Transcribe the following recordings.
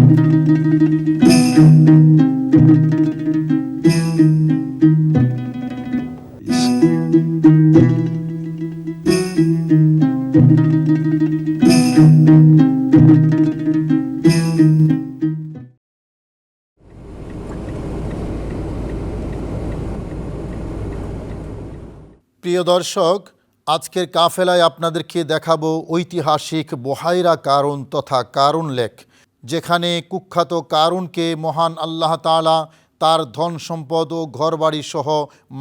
প্রিয় দর্শক, আজকের কাফেলায় আপনাদেরকে দেখাবো ঐতিহাসিক বুহাইরা কারুন তথা কারুন লেক, যেখানে কুখ্যাত কারুনকে মহান আল্লাহ তাআলা তার ধন সম্পদ ও ঘরবাড়ি সহ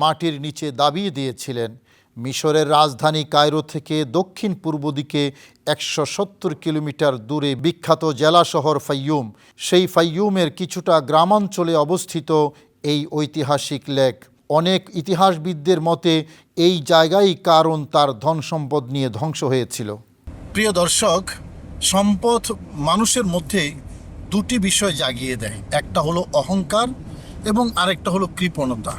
মাটির নিচে দাবিয়ে দিয়েছিলেন। মিশরের রাজধানী কায়রো থেকে দক্ষিণ পূর্ব দিকে 170 কিলোমিটার দূরে বিখ্যাত জেলা শহর ফাইয়ুম, সেই ফাইয়ুমের কিছুটা গ্রামাঞ্চলে অবস্থিত এই ঐতিহাসিক লেক। অনেক ইতিহাসবিদদের মতে এই জায়গায় কারণ তার ধন সম্পদ নিয়ে ধ্বংস হয়েছিল। প্রিয় দর্শক, সম্পদ মানুষের মধ্যে দুটি বিষয় জাগিয়ে দেয়, একটা হলো অহংকার এবং আরেকটা হলো কৃপণতা।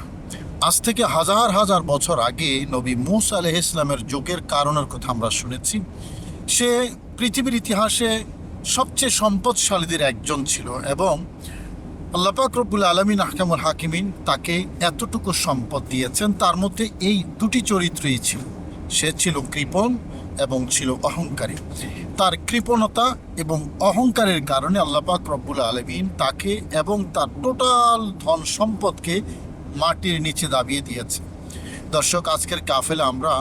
আজ থেকে হাজার হাজার বছর আগে নবী মূসা আলাইহিস সালামের যুগের কারণের কথা আমরা শুনেছি। সে পৃথিবীর ইতিহাসে সবচেয়ে সম্পদশালীদের একজন ছিল এবং আল্লাহ পাক রব্বুল আলামিন আহকামুল হাকিমিন তাকে এতটুকু সম্পদ দিয়েছেন। তার মধ্যে এই দুটি চরিত্রই ছিল, সে ছিল কৃপণ এবং ছিল অহংকারী। তার কৃপণতা এবং অহংকারের কারণে আল্লাহ পাক রব্বুল আলামিন তাকে এবং তার টোটাল ধন সম্পদকে মাটির নিচে দাবিয়ে দিয়েছে। দর্শক, আজকের কাফেলা আমরা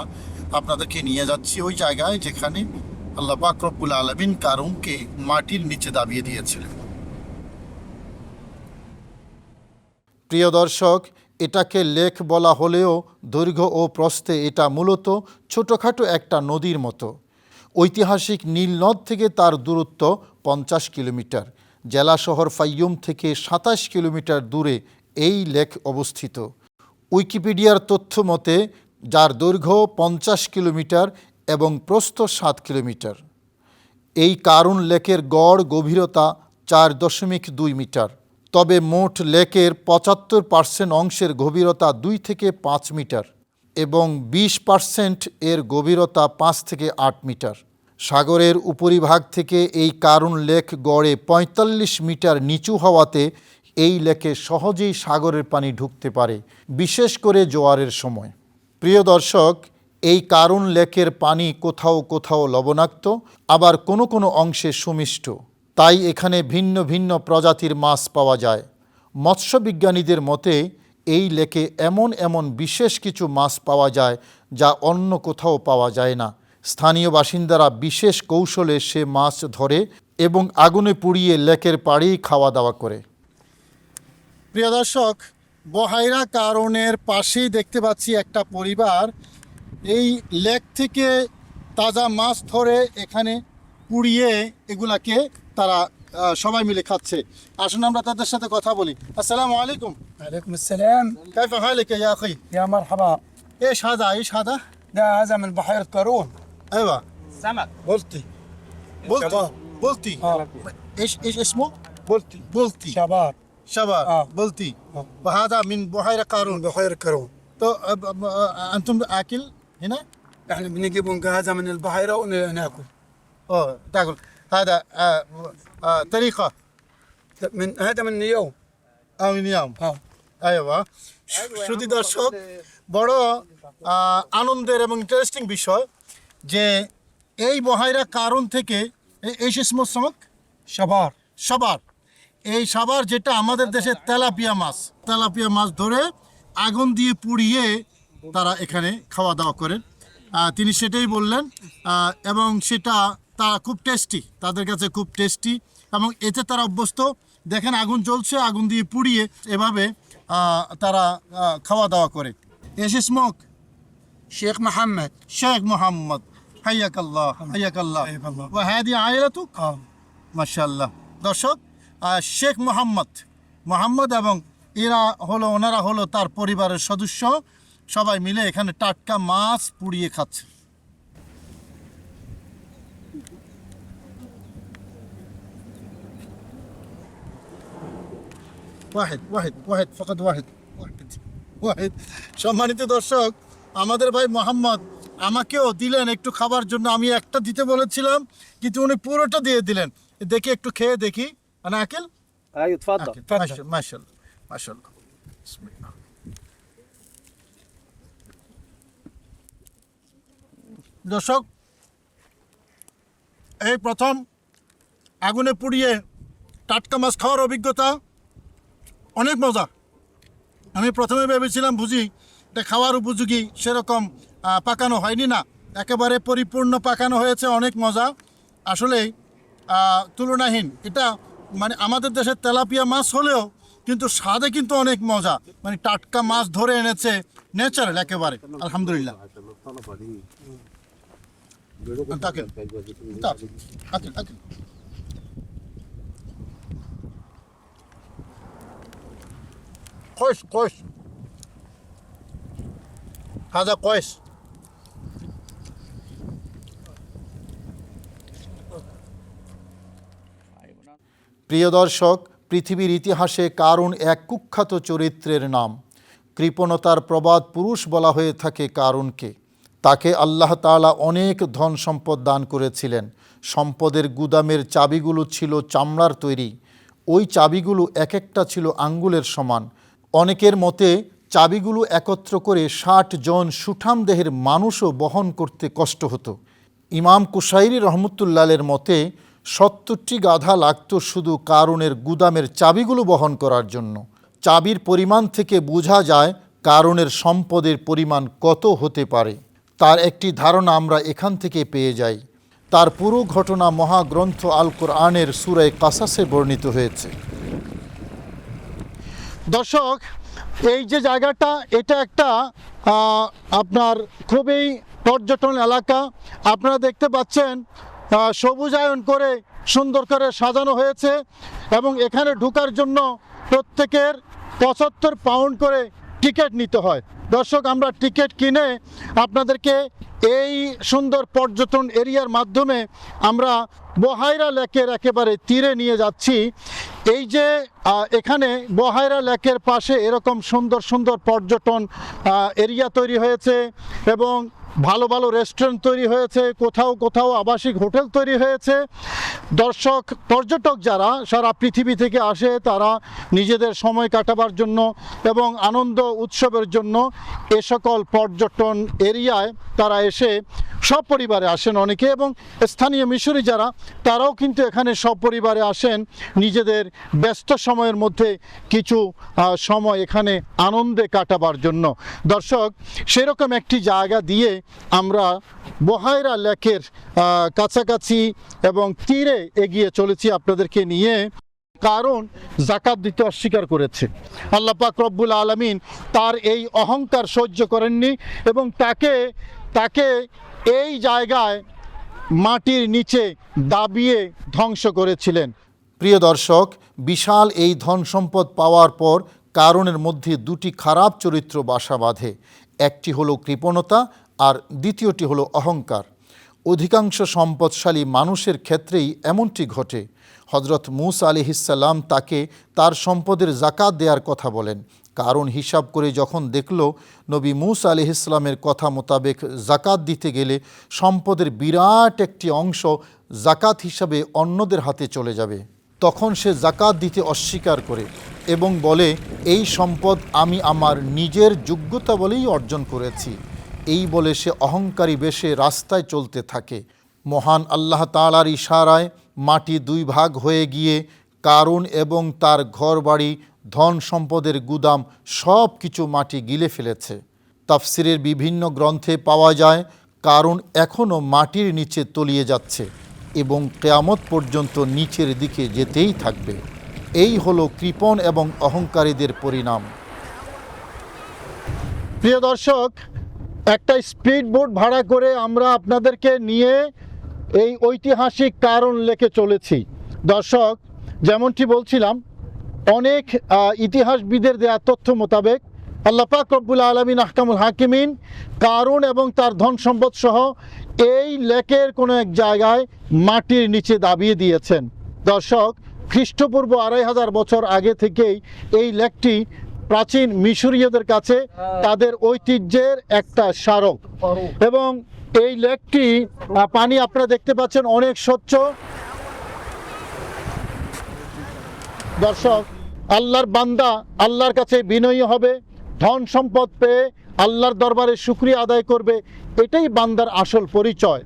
আপনাদেরকে নিয়ে যাচ্ছি ওই জায়গায় যেখানে আল্লাহ পাক রব্বুল আলামিন কারুনকে মাটির নিচে দাবিয়ে দিয়েছিলেন। প্রিয় দর্শক, এটাকে লেক বলা হলেও দৈর্ঘ্য ও প্রস্থে এটা মূলত ছোটোখাটো একটা নদীর মতো। ঐতিহাসিক নীল নদ থেকে তার দূরত্ব 50 কিলোমিটার। জেলা শহর ফাইয়ুম থেকে 27 কিলোমিটার দূরে এই লেক অবস্থিত। উইকিপিডিয়ার তথ্য মতে যার দৈর্ঘ্য 50 কিলোমিটার এবং প্রস্থ 7 কিলোমিটার। এই কারুন লেকের গড় গভীরতা 4.2 মিটার। তবে মোট লেকের 75% অংশের গভীরতা 2 থেকে 5 মিটার এবং 20% এর গভীরতা 5 থেকে 8 মিটার। সাগরের উপরিভাগ থেকে এই কারুন লেক গড়ে 45 মিটার নিচু হওয়াতে এই লেকে সহজেই সাগরের পানি ঢুকতে পারে, বিশেষ করে জোয়ারের সময়। প্রিয় দর্শক, এই কারুন লেকের পানি কোথাও কোথাও লবণাক্ত, আবার কোনো কোনো অংশে সুমিষ্ট। তাই এখানে ভিন্ন ভিন্ন প্রজাতির মাছ পাওয়া যায়। মৎস্যবিজ্ঞানীদের মতে এই লেকে এমন এমন বিশেষ কিছু মাছ পাওয়া যায় যা অন্য কোথাও পাওয়া যায় না। স্থানীয় বাসিন্দারা বিশেষ কৌশলে সে মাছ ধরে এবং আগুনে পুড়িয়ে লেকের পাড়েই খাওয়া দাওয়া করে। প্রিয় দর্শক, বুহাইরা কারুনের পাশেই দেখতে পাচ্ছি একটা পরিবার এই লেক থেকে তাজা মাছ ধরে এখানে পুড়িয়ে এগুলাকে তারা সবাই মিলে খাচ্ছে। আসুন আমরা তাদের সাথে কথা বলি। আসসালামু আলাইকুম। عليكم السلام. كيف حالك يا أخي؟ يا مرحبا. إيش هذا؟ إيش هذا؟ ده هذا من بحيرة قارون. أيوة. سمك. بلطي. بلطي. إيش اسمه؟ بلطي. شباب. شباب. بلطي. وهذا من بحيرة قارون. بحيرة قارون. تو أنتم آكل هنا؟ احنا بنجيب ونجهزها من البحيرة وناكل. تاكل. هذا طريقة هذا من اليوم. من يوم. আইবা। শ্রোতা দর্শক, বড় আনন্দের এবং ইন্টারেস্টিং বিষয় যে এই বুহাইরা কারুন থেকে এই সমক সাবার, এই সাবার যেটা আমাদের দেশে তেলাপিয়া মাছ ধরে আগুন দিয়ে পুড়িয়ে তারা এখানে খাওয়া দাওয়া করেন। তিনি সেটাই বললেন এবং সেটা তারা খুব টেস্টি, তাদের কাছে খুব টেস্টি এবং এতে তারা অভ্যস্ত। দেখেন আগুন জ্বলছে, আগুন দিয়ে পুড়িয়ে এভাবে তারা খাওয়া দাওয়া করে। এস স্মোক شيخ محمد. শেখ মোহাম্মদ, হাইয়াকাল্লাহ হাইয়াকাল্লাহ। ওয়া হাদি আইলাতুক। মাশাআল্লাহ। দর্শক, শেখ মোহাম্মদ এবং ওনারা হলো তার পরিবারের সদস্য, সবাই মিলে এখানে টাটকা মাছ পুড়িয়ে খাচ্ছে। ওয়াহিদ। সম্মানিত দর্শক, আমাদের ভাই মোহাম্মদ আমাকেও দিলেন একটু খাবার জন্য। আমি একটা দিতে বলেছিলাম কিন্তু উনি পুরোটা দিয়ে দিলেন। দেখি একটু খেয়ে দেখি أنا أكل؟ ايوه تفضل. أكل. ما شاء الله ما شاء الله ما شاء الله. بسم الله. দর্শক, এই প্রথম আগুনে পুড়িয়ে টাটকা মাছ খাওয়ার অভিজ্ঞতা অনেক মজা। আমি প্রথমে ভেবেছিলাম বুঝি এটা খাওয়ার উপযোগী, সেরকম পাকানো হয়নি, না একেবারে পরিপূর্ণ পাকানো হয়েছে, অনেক মজা আসলে তুলনাহীন। এটা মানে আমাদের দেশের তেলাপিয়া মাছ হলেও কিন্তু স্বাদে কিন্তু অনেক মজা, মানে টাটকা মাছ ধরে এনেছে, ন্যাচারাল একেবারে, আলহামদুলিল্লাহ। তাকে كويس كويس هذا كويس. প্রিয় দর্শক, পৃথিবীর ইতিহাসে কারুন এক কুখ্যাত চরিত্রের নাম। কৃপণতার প্রবাদ পুরুষ বলা হয়ে থাকে কারুনকে। তাকে আল্লাহ তাআলা অনেক ধন সম্পদ দান করেছিলেন। সম্পদের গুদামের চাবিগুলো ছিল চামড়ার তৈরি। ওই চাবিগুলো এক একটা ছিল আঙ্গুলের সমান। অনেকের মতে চাবিগুলো একত্র করে ৬০ জন সুঠাম দেহের মানুষও বহন করতে কষ্ট হতো। ইমাম কুশাইরি রহমতুল্লাহের মতে ৭০টি গাধা লাগতো শুধু কারুনের গুদামের চাবিগুলো বহন করার জন্য। চাবির পরিমাণ থেকে বোঝা যায় কারুনের সম্পদের পরিমাণ কত হতে পারে। তার একটি ধারণা আমরা এখান থেকে পেয়ে যাই। তার পুরো ঘটনা মহাগ্রন্থ আল কোরআনের সূরা কাসাসে বর্ণিত হয়েছে। দর্শক, এই যে জায়গাটা, এটা একটা আপনার খুবই পর্যটন এলাকা। আপনারা দেখতে পাচ্ছেন সবুজায়ন করে সুন্দর করে সাজানো হয়েছে এবং এখানে ঢোকার জন্য প্রত্যেকের ৭৫ পাউন্ড করে টিকিট নিতে হয়। দর্শক, আমরা টিকিট কিনে আপনাদেরকে এই সুন্দর পর্যটন এরিয়ার মাধ্যমে আমরা বহাইরা লেকের একেবারে তীরে নিয়ে যাচ্ছি। এই যে এখানে বহাইরা লেকের পাশে এরকম সুন্দর সুন্দর পর্যটন এরিয়া তৈরি হয়েছে এবং ভালো ভালো রেস্টুরেন্ট তৈরি হয়েছে, কোথাও কোথাও আবাসিক হোটেল তৈরি হয়েছে। দর্শক, পর্যটক যারা সারা পৃথিবী থেকে আসে, তারা নিজেদের সময় কাটাবার জন্য এবং আনন্দ উৎসবের জন্য এ সকল পর্যটন এরিয়ায় তারা এসে সপরিবারে আসেন অনেকে, এবং স্থানীয় মিশরি যারা, তারাও কিন্তু এখানে সপরিবারে আসেন নিজেদের ব্যস্ত সময়ের মধ্যে কিছু সময় এখানে আনন্দে কাটাবার জন্য। দর্শক, সেরকম একটি জায়গা দিয়ে আমরা বহাইরা লেকের কাছাকাছি এবং তীরে এগিয়ে চলেছি আপনাদেরকে নিয়ে। কারণ যাকাত দিতে অস্বীকার করেছে। আল্লাহ পাক রব্বুল আলামিন তার এই অহংকার সহ্য করেননি এবং তাকে এই জায়গায় মাটির নিচে দাবিয়ে ধ্বংস করেছিলেন। প্রিয় দর্শক, বিশাল এই ধন সম্পদ পাওয়ার পর কারুনের মধ্যে দুটি খারাপ চরিত্র বাসা বাঁধে। একটি হলো কৃপণতা আর দ্বিতীয়টি হলো অহংকার। অধিকাংশ সম্পদশালী মানুষের ক্ষেত্রেই এমনটি ঘটে। হজরত মূসা আলাইহিসসালাম তাকে তার সম্পদের যাকাত দেওয়ার কথা বলেন। কারণ হিসাব করে যখন দেখল নবী মূসা আলাইহিসসালামের কথা মোতাবেক যাকাত দিতে গেলে সম্পদের বিরাট একটি অংশ যাকাত হিসাবে অন্যদের হাতে চলে যাবে, তখন সে যাকাত দিতে অস্বীকার করে এবং বলে, এই সম্পদ আমি আমার নিজের যোগ্যতা বলেই অর্জন করেছি। এই বলে সে অহংকারী বেশে রাস্তায় চলতে থাকে। মহান আল্লাহ তাআলার ইশারায় মাটি দুই ভাগ হয়ে গিয়ে কারুন এবং তার ঘরবাড়ি, ধন সম্পদের গুদাম সব কিছু মাটি গিলে ফেলেছে। তাফসিরের বিভিন্ন গ্রন্থে পাওয়া যায় কারুন এখনও মাটির নিচে তলিয়ে যাচ্ছে এবং কিয়ামত পর্যন্ত নিচের দিকে যেতেই থাকবে। এই হলো কৃপণ এবং অহংকারীদের পরিণাম। প্রিয় দর্শক, একটা স্পিড বোট ভাড়া করে আমরা আপনাদেরকে নিয়ে এই ঐতিহাসিক কারুন লেকে চলেছি। দর্শক, যেমনটি বলছিলাম, অনেক ইতিহাসবিদের দেয়া তথ্য মোতাবেক আল্লাহ পাক রব্বুল আলামিন আহকামুল হাকিমিন কারুন এবং তার ধন সম্পদ সহ এই লেকের কোনো এক জায়গায় মাটির নিচে দাবিয়ে দিয়েছেন। দর্শক, খ্রিস্টপূর্ব ২৫০০ বছর আগে থেকেই এই লেকটি প্রাচীন মিশরীয়দের কাছে তাদের ঐতিহ্যের একটা স্মারক এবং এই লেকটি পানি আপনারা দেখতে পাচ্ছেন অনেক স্বচ্ছ। দর্শক, আল্লাহর বান্দা আল্লাহর কাছে বিনয়ী হবে, ধন সম্পদ পেয়ে আল্লাহর দরবারে শুকরিয়া আদায় করবে, এটাই বান্দার আসল পরিচয়।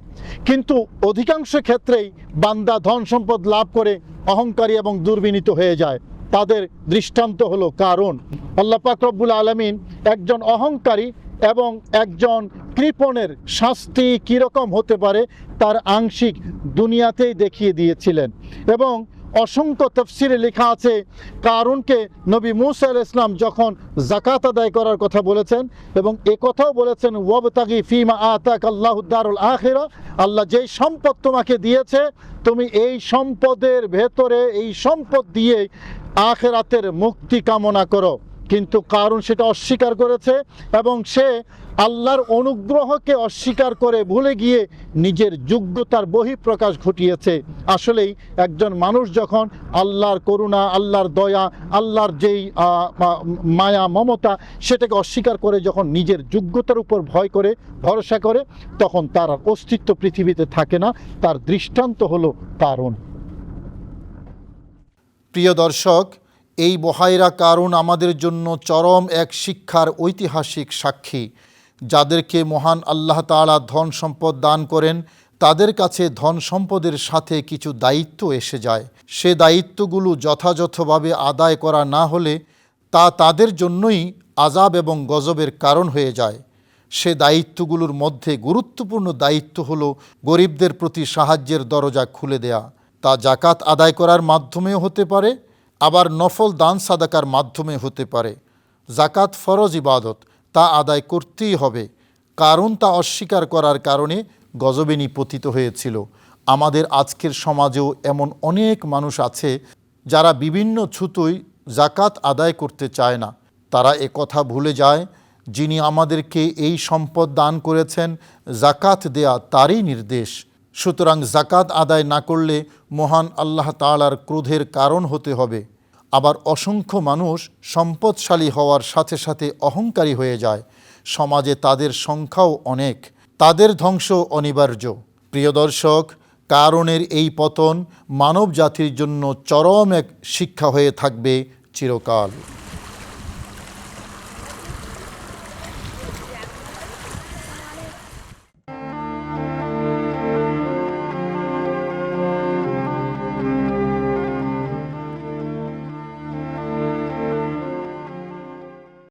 কিন্তু অধিকাংশ ক্ষেত্রেই বান্দা ধন সম্পদ লাভ করে অহংকারী এবং দুর্বিনীত হয়ে যায়। তাদের দৃষ্টান্ত হলো কারুন। আল্লাহ পাক রব্বুল আলামিন একজন অহংকারী এবং একজন কৃপণের শাস্তি কীরকম হতে পারে তার আংশিক দুনিয়াতেই দেখিয়ে দিয়েছিলেন। এবং অসংখ্য তাফসিরে লেখা আছে, কারুনকে নবী মূসা আলাইহিস সালাম যখন যাকাত আদায় করার কথা বলেছেন এবং কথাও বলেছেন, ওয়াবতাগি ফিমা আতাকাল্লাহুদ দারুল আখিরা, আল্লাহ যেই সম্পদ তোমাকে দিয়েছে তুমি এই সম্পদের ভেতরে এই সম্পদ দিয়ে আখিরাতের মুক্তি কামনা করো। কিন্তু কারুন সেটা অস্বীকার করেছে এবং সে আল্লাহর অনুগ্রহকে অস্বীকার করে ভুলে গিয়ে নিজের যোগ্যতার বহিঃপ্রকাশ ঘটিয়েছে। আসলেই একজন মানুষ যখন আল্লাহর করুণা, আল্লাহর দয়া, আল্লাহর যেই মায়া মমতা সেটাকে অস্বীকার করে, যখন নিজের যোগ্যতার উপর ভয় করে ভরসা করে, তখন তার আর অস্তিত্ব পৃথিবীতে থাকে না। তার দৃষ্টান্ত হলো কারুন। প্রিয় দর্শক, এই বহাইরা কারুন আমাদের জন্য চরম এক শিক্ষার ঐতিহাসিক সাক্ষী। যাদেরকে মহান আল্লাহ তাআলা ধন সম্পদ দান করেন তাদের কাছে ধন সম্পদের সাথে কিছু দায়িত্ব এসে যায়। সে দায়িত্বগুলো যথাযথভাবে আদায় করা না হলে তা তাদের জন্যই আযাব এবং গজবের কারণ হয়ে যায়। সে দায়িত্বগুলোর মধ্যে গুরুত্বপূর্ণ দায়িত্ব হলো গরিবদের প্রতি সাহায্যের দরজা খুলে দেয়া। তা জাকাত আদায় করার মাধ্যমেও হতে পারে, আবার নফল দান সাদাকার মাধ্যমে হতে পারে। জাকাত ফরজ ইবাদত, তা আদায় করতেই হবে। কারণ তা অস্বীকার করার কারণে গজবে নিপতিত হয়েছিল। আমাদের আজকের সমাজেও এমন অনেক মানুষ আছে যারা বিভিন্ন ছুতোয় জাকাত আদায় করতে চায় না। তারা একথা ভুলে যায়, যিনি আমাদেরকে এই সম্পদ দান করেছেন জাকাত দেয়া তারই নির্দেশ। সুতরাং জাকাত আদায় না করলে মহান আল্লাহ তাআলার ক্রোধের কারণ হতে হবে। আবার অসংখ্য মানুষ সম্পদশালী হওয়ার সাথে সাথে অহংকারী হয়ে যায়। সমাজে তাদের সংখ্যাও অনেক, তাদের ধ্বংস অনিবার্য। প্রিয় দর্শক, কারণের এই পতন মানব জাতির জন্য চরম এক শিক্ষা হয়ে থাকবে চিরকাল।